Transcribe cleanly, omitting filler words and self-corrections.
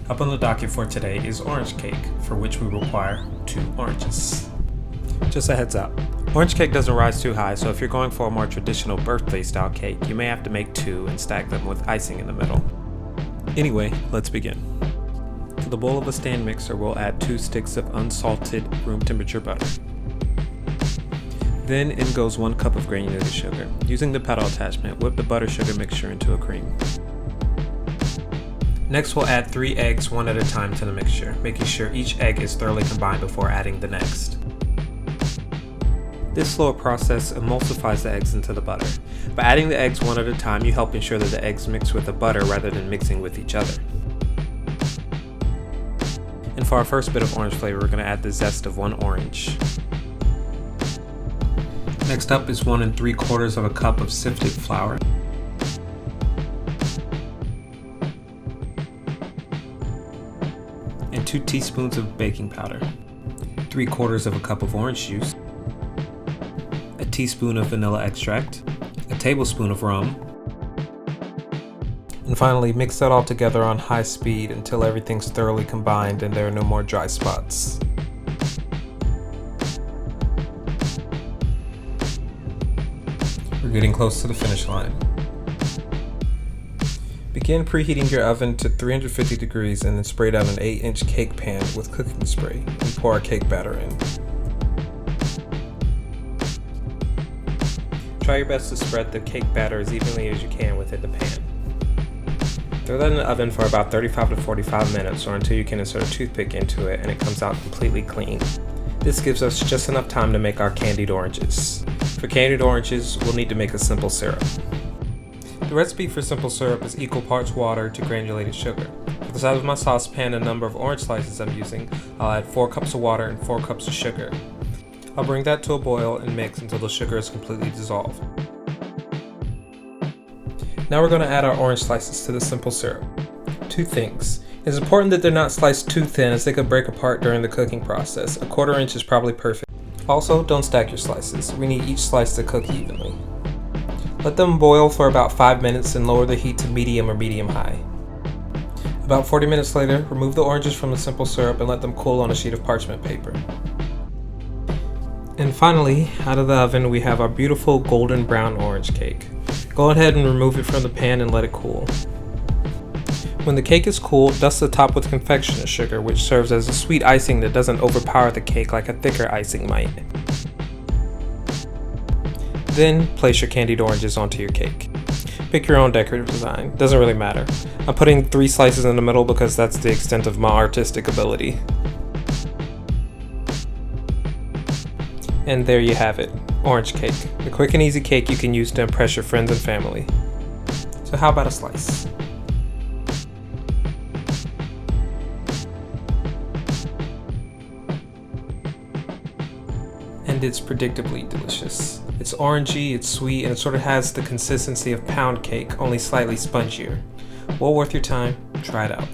Up on the docket for today is orange cake, for which we require 2 oranges. Just a heads up, orange cake doesn't rise too high, so if you're going for a more traditional birthday style cake, you may have to make 2 and stack them with icing in the middle. Anyway, let's begin. To the bowl of a stand mixer, we'll add 2 sticks of unsalted room temperature butter. Then in goes 1 cup of granulated sugar. Using the pedal attachment, whip the butter sugar mixture into a cream. Next, we'll add 3 eggs one at a time to the mixture, making sure each egg is thoroughly combined before adding the next. This slower process emulsifies the eggs into the butter. By adding the eggs one at a time, you help ensure that the eggs mix with the butter rather than mixing with each other. And for our first bit of orange flavor, we're going to add the zest of 1 orange. Next up is 1 3/4 cup of sifted flour. And 2 teaspoons of baking powder. 3/4 cup of orange juice. A teaspoon of vanilla extract. A tablespoon of rum. And finally, mix that all together on high speed until everything's thoroughly combined and there are no more dry spots. We're getting close to the finish line. Begin preheating your oven to 350 degrees and then spray down an 8-inch cake pan with cooking spray and pour our cake batter in. Try your best to spread the cake batter as evenly as you can within the pan. Throw that in the oven for about 35 to 45 minutes or until you can insert a toothpick into it and it comes out completely clean. This gives us just enough time to make our candied oranges. For candied oranges, we'll need to make a simple syrup. The recipe for simple syrup is equal parts water to granulated sugar. For the size of my saucepan and number of orange slices I'm using, I'll add 4 cups of water and 4 cups of sugar. I'll bring that to a boil and mix until the sugar is completely dissolved. Now we're going to add our orange slices to the simple syrup. 2 things. It's important that they're not sliced too thin as they could break apart during the cooking process. 1/4 inch is probably perfect. Also, don't stack your slices. We need each slice to cook evenly. Let them boil for about 5 minutes and lower the heat to medium or medium high. About 40 minutes later, remove the oranges from the simple syrup and let them cool on a sheet of parchment paper. And finally, out of the oven, we have our beautiful golden brown orange cake. Go ahead and remove it from the pan and let it cool. When the cake is cool, dust the top with confectioner's sugar, which serves as a sweet icing that doesn't overpower the cake like a thicker icing might. Then, place your candied oranges onto your cake. Pick your own decorative design, doesn't really matter. I'm putting 3 slices in the middle because that's the extent of my artistic ability. And there you have it, orange cake. A quick and easy cake you can use to impress your friends and family. So how about a slice? And it's predictably delicious. It's orangey, it's sweet, and it sort of has the consistency of pound cake, only slightly spongier. Well worth your time, try it out.